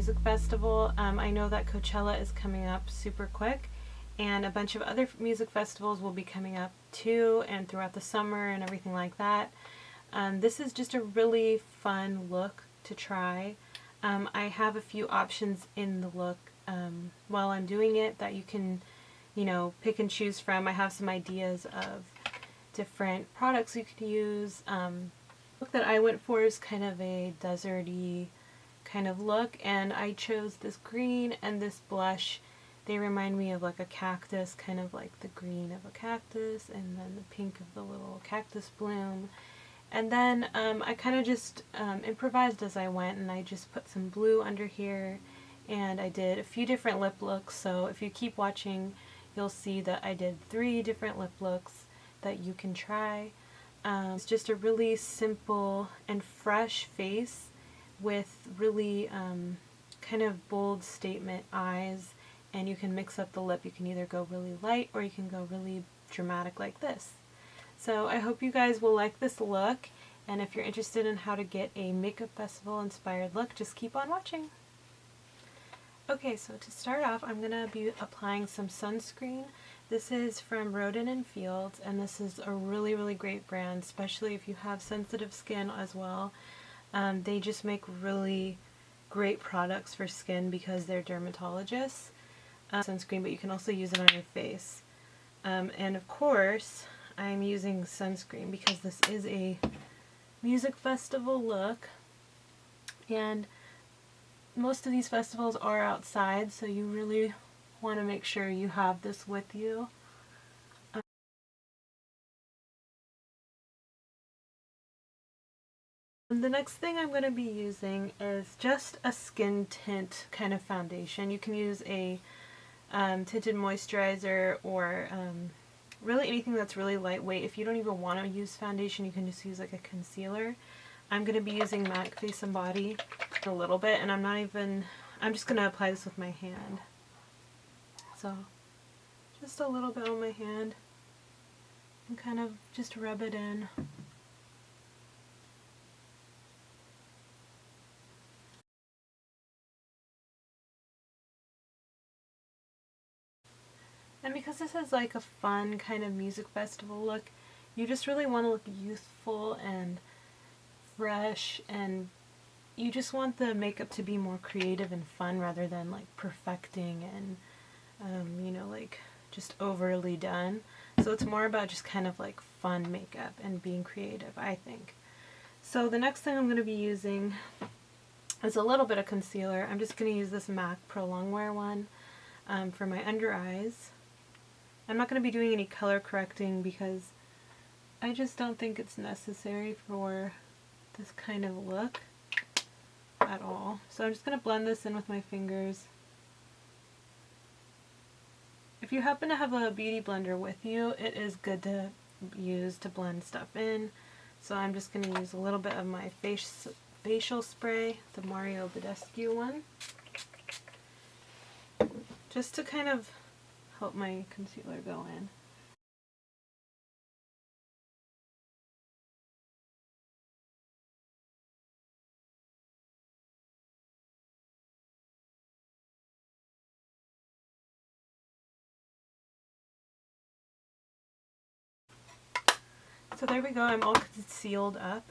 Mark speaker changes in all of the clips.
Speaker 1: music festival. I know that Coachella is coming up super quick, and a bunch of other music festivals will be coming up too, and throughout the summer and everything like that. This is just a really fun look to try. I have a few options in the look while I'm doing it that you can, pick and choose from. I have some ideas of different products you could use. The look that I went for is kind of a deserty kind of look, and I chose this green and this blush. They remind me of like a cactus, kind of like the green of a cactus and then the pink of the little cactus bloom. And then I kind of just improvised as I went, and I just put some blue under here, and I did a few different lip looks. So if you keep watching, you'll see that I did 3 different lip looks that you can try. It's just a really simple and fresh face with really kind of bold statement eyes, and you can mix up the lip. You can either go really light or you can go really dramatic like this. So I hope you guys will like this look, and if you're interested in how to get a makeup festival inspired look, just keep on watching. Okay, so to start off, I'm going to be applying some sunscreen. This is from Roden & Fields, and this is a really, really great brand, especially if you have sensitive skin as well. They just make really great products for skin because they're dermatologists. Sunscreen, but you can also use it on your face. And of course, I'm using sunscreen because this is a music festival look, and most of these festivals are outside, so you really want to make sure you have this with you. The next thing I'm going to be using is just a skin tint kind of foundation. You can use a tinted moisturizer or really anything that's really lightweight. If you don't even want to use foundation, you can just use like a concealer. I'm going to be using MAC Face and Body a little bit, and I'm just going to apply this with my hand. So just a little bit on my hand and kind of just rub it in. And because this is like a fun kind of music festival look, you just really want to look youthful and fresh, and you just want the makeup to be more creative and fun rather than like perfecting and like just overly done. So it's more about just kind of like fun makeup and being creative, I think. So the next thing I'm going to be using is a little bit of concealer. I'm just going to use this MAC Pro Longwear one for my under eyes. I'm not going to be doing any color correcting because I just don't think it's necessary for this kind of look at all. So I'm just going to blend this in with my fingers. If you happen to have a beauty blender with you, it is good to use to blend stuff in. So I'm just going to use a little bit of my facial spray, the Mario Badescu one, just to kind of help my concealer go in. So there we go, I'm all concealed up.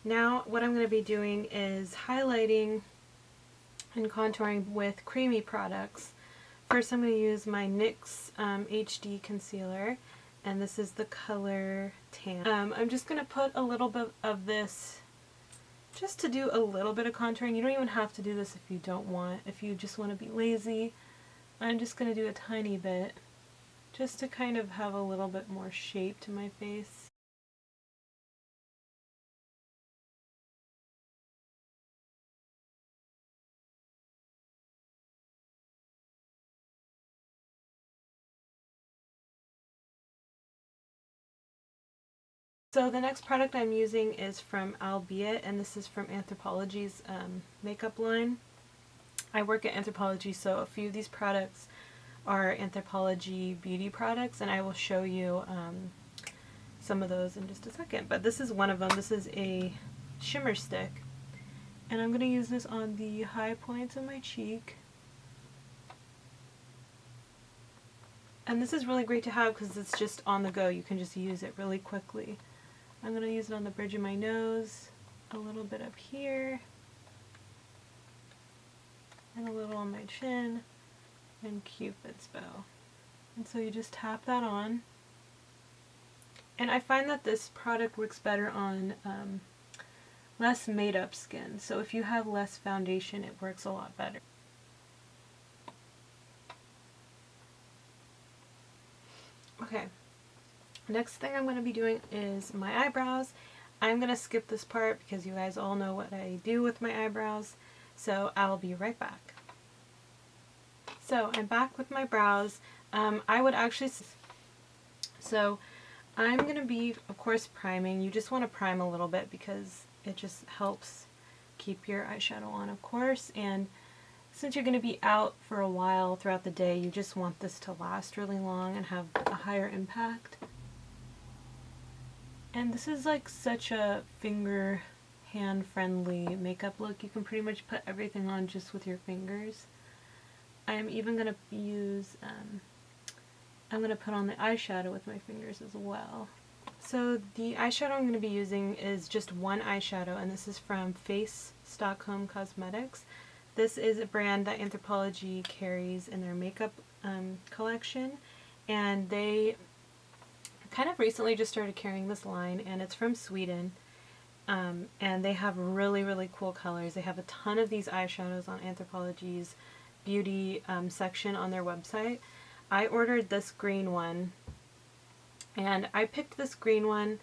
Speaker 1: Now what I'm going to be doing is highlighting and contouring with creamy products. First I'm going to use my NYX HD concealer, and this is the color Tan. I'm just going to put a little bit of this just to do a little bit of contouring. You don't even have to do this if you don't want. If you just want to be lazy, I'm just going to do a tiny bit just to kind of have a little bit more shape to my face. So the next product I'm using is from Albeit, and this is from Anthropologie's makeup line. I work at Anthropologie, so a few of these products are Anthropologie beauty products, and I will show you some of those in just a second. But this is one of them. This is a shimmer stick, And I'm going to use this on the high points of my cheek. And this is really great to have because it's just on the go. You can just use it really quickly. I'm going to use it on the bridge of my nose, a little bit up here, and a little on my chin, and Cupid's bow. And so you just tap that on. And I find that this product works better on less made up skin. So if you have less foundation, it works a lot better. Okay, next thing I'm going to be doing is my eyebrows. I'm going to skip this part because you guys all know what I do with my eyebrows, so I'll be right back. So I'm back with my brows. So I'm going to be, of course, priming. You just want to prime a little bit because it just helps keep your eyeshadow on, of course, and since you're going to be out for a while throughout the day, you just want this to last really long and have a higher impact. And this is like such a finger, hand-friendly makeup look. You can pretty much put everything on just with your fingers. I am even going to use, I'm going to put on the eyeshadow with my fingers as well. So the eyeshadow I'm going to be using is just one eyeshadow, and this is from Face Stockholm Cosmetics. This is a brand that Anthropologie carries in their makeup collection, and they kind of recently just started carrying this line, and it's from Sweden, and they have really, really cool colors. They have a ton of these eyeshadows on Anthropologie's beauty section on their website. I ordered this green one, and I picked this green one.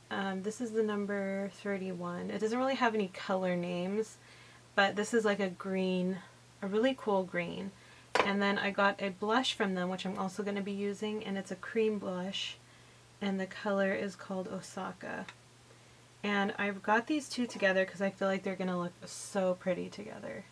Speaker 1: This is the number 31. It doesn't really have any color names, but this is like a green, a really cool green. And then I got a blush from them, which I'm also going to be using, and it's a cream blush, and the color is called Osaka. And I've got these two together because I feel like they're going to look so pretty together.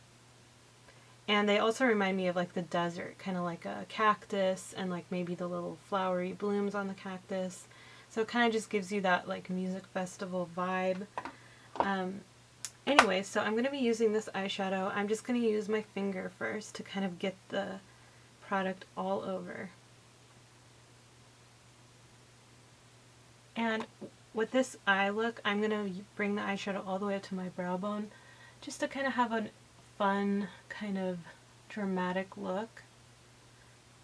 Speaker 1: And they also remind me of like the desert, kind of like a cactus, and like maybe the little flowery blooms on the cactus. So it kind of just gives you that like music festival vibe. Anyway, so I'm going to be using this eyeshadow. I'm just going to use my finger first to kind of get the product all over. And with this eye look, I'm going to bring the eyeshadow all the way up to my brow bone just to kind of have a fun, kind of dramatic look.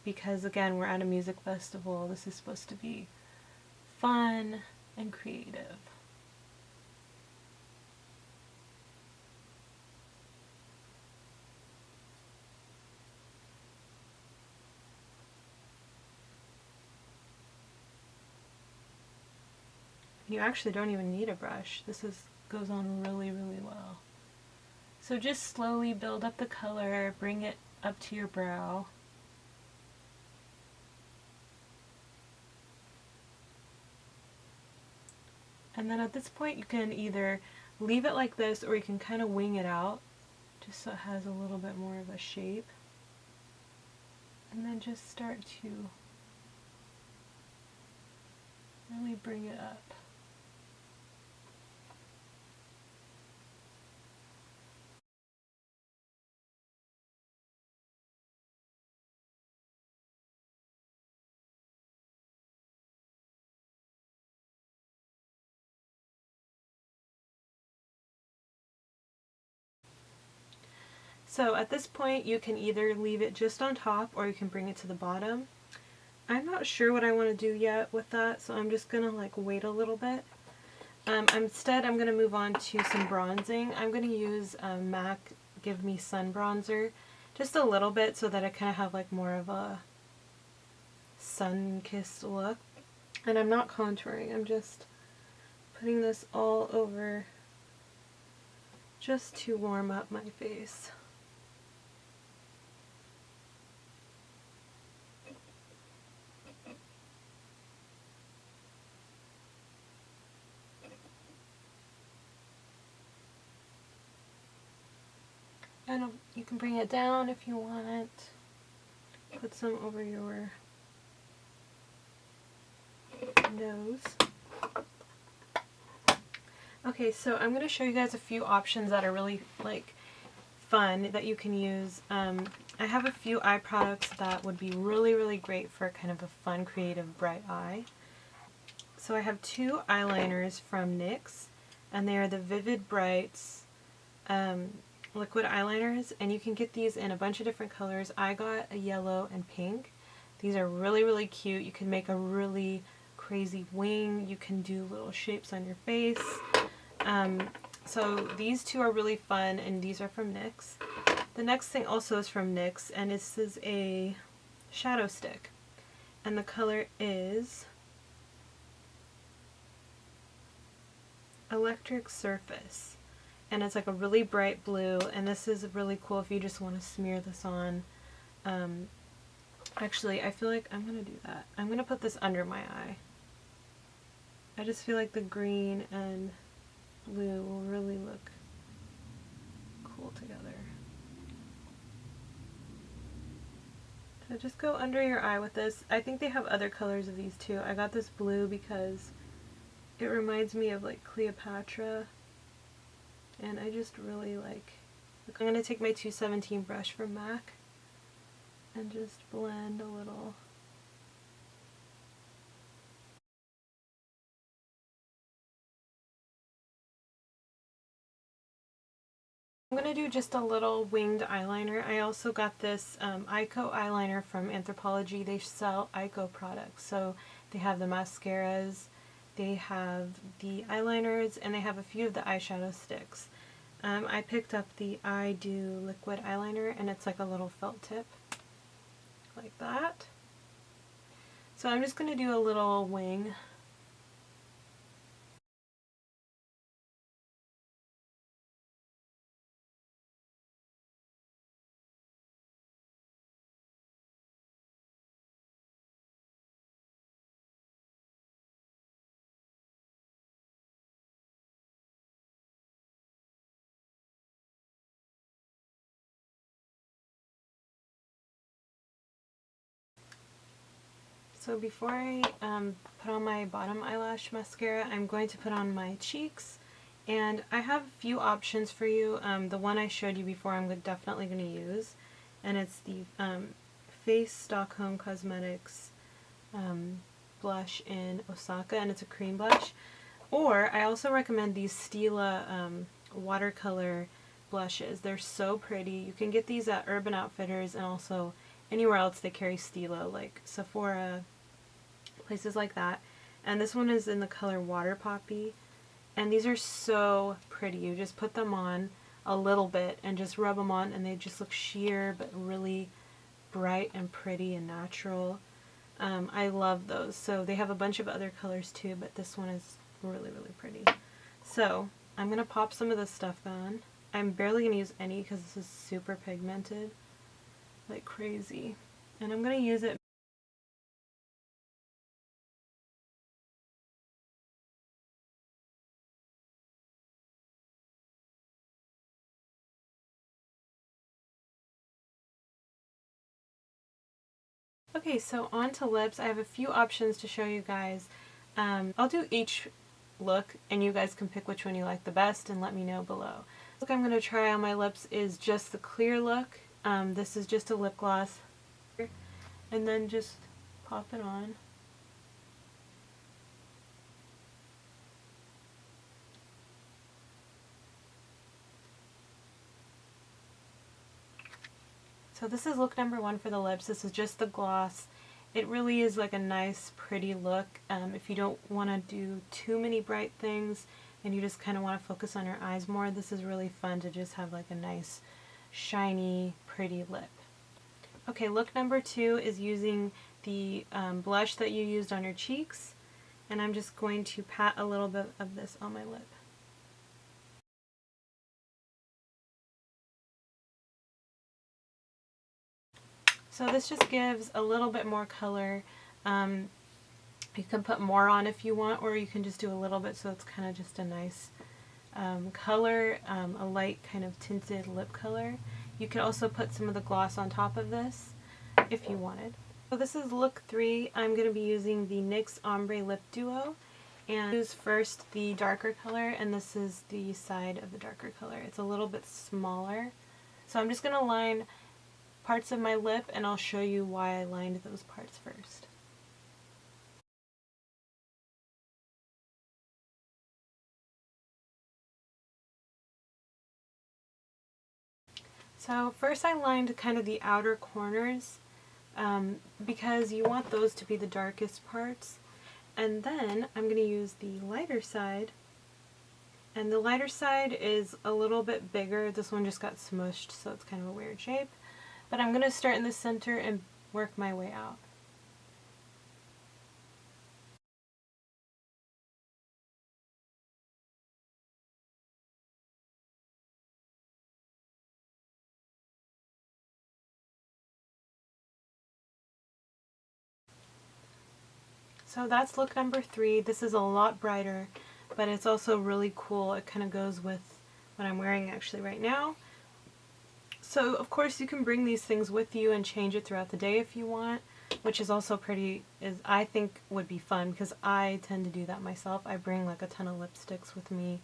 Speaker 1: Because again, we're at a music festival. This is supposed to be fun and creative. You actually don't even need a brush. This goes on really, really well. So just slowly build up the color, bring it up to your brow. And then at this point you can either leave it like this or you can kind of wing it out just so it has a little bit more of a shape. And then just start to really bring it up. So at this point you can either leave it just on top or you can bring it to the bottom. I'm not sure what I want to do yet with that, so I'm just going to like wait a little bit. Instead I'm going to move on to some bronzing. I'm going to use MAC Give Me Sun Bronzer just a little bit so that I kind of have like more of a sun-kissed look. And I'm not contouring, I'm just putting this all over just to warm up my face. And you can bring it down if you want. Put some over your nose. Okay, so I'm going to show you guys a few options that are really like fun that you can use. I have a few eye products that would be really great for kind of a fun, creative, bright eye. So I have two eyeliners from NYX, and they are the Vivid Brights liquid eyeliners, and you can get these in a bunch of different colors. I got a yellow and pink. These are really cute. You can make a really crazy wing. You can do little shapes on your face. So these two are really fun, and these are from NYX. The next thing also is from NYX, and this is a shadow stick, and the color is Electric Surface, and it's like a really bright blue, and this is really cool if you just want to smear this on. Actually, I feel like I'm going to do that. I'm going to put this under my eye. I just feel like the green and blue will really look cool together. So just go under your eye with this. I think they have other colors of these too. I got this blue because it reminds me of like Cleopatra, and I just really like. I'm going to take my 217 brush from MAC and just blend a little. I'm going to do just a little winged eyeliner. I also got this Eyeko eyeliner from Anthropologie. They sell Eyeko products, so they have the mascaras, they have the eyeliners, and they have a few of the eyeshadow sticks. I picked up the I Do liquid eyeliner, and it's like a little felt tip, like that. So I'm just going to do a little wing. So before I put on my bottom eyelash mascara, I'm going to put on my cheeks, and I have a few options for you. The one I showed you before I'm definitely going to use, and it's the Face Stockholm Cosmetics blush in Osaka, and it's a cream blush. Or I also recommend these Stila watercolor blushes. They're so pretty. You can get these at Urban Outfitters, and also anywhere else they carry Stila, like Sephora, places like that. And this one is in the color Water Poppy, and these are so pretty. You just put them on a little bit and just rub them on, and they just look sheer but really bright and pretty and natural. I love those. So they have a bunch of other colors too, but this one is really pretty. So I'm going to pop some of this stuff on. I'm barely going to use any because this is super pigmented, like crazy. And I'm going to use it. Okay, so on to lips. I have a few options to show you guys. I'll do each look, and you guys can pick which one you like the best and let me know below. The look I'm going to try on my lips is just the clear look. This is just a lip gloss, and then just pop it on. So this is look number one for the lips. This is just the gloss. It really is like a nice, pretty look. If you don't want to do too many bright things and you just kind of want to focus on your eyes more, this is really fun to just have like a nice, shiny, pretty lip. Okay, look number two is using the blush that you used on your cheeks, and I'm just going to pat a little bit of this on my lip. So this just gives a little bit more color. You can put more on if you want, or you can just do a little bit so it's kind of just a nice color, a light kind of tinted lip color. You could also put some of the gloss on top of this if you wanted. So this is look three. I'm going to be using the NYX Ombre Lip Duo, and use first the darker color, and this is the side of the darker color. It's a little bit smaller. So I'm just going to line parts of my lip, and I'll show you why I lined those parts first. So first I lined kind of the outer corners because you want those to be the darkest parts. And then I'm going to use the lighter side. And the lighter side is a little bit bigger. This one just got smushed, so it's kind of a weird shape. But I'm going to start in the center and work my way out. So that's look number 3. This is a lot brighter, but it's also really cool. It kind of goes with what I'm wearing actually right now. So of course you can bring these things with you and change it throughout the day if you want, which is also I think would be fun because I tend to do that myself. I bring like a ton of lipsticks with me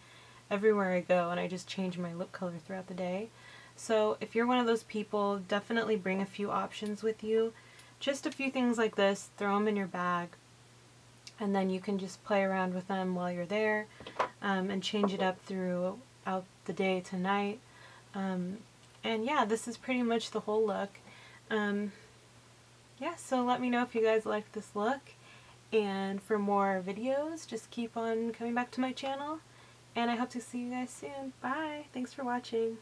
Speaker 1: everywhere I go, and I just change my lip color throughout the day. So if you're one of those people, definitely bring a few options with you. Just a few things like this, throw them in your bag, and then you can just play around with them while you're there and change it up throughout the day to night. And yeah, this is pretty much the whole look. Yeah, so let me know if you guys liked this look, and for more videos, just keep on coming back to my channel, and I hope to see you guys soon. Bye! Thanks for watching.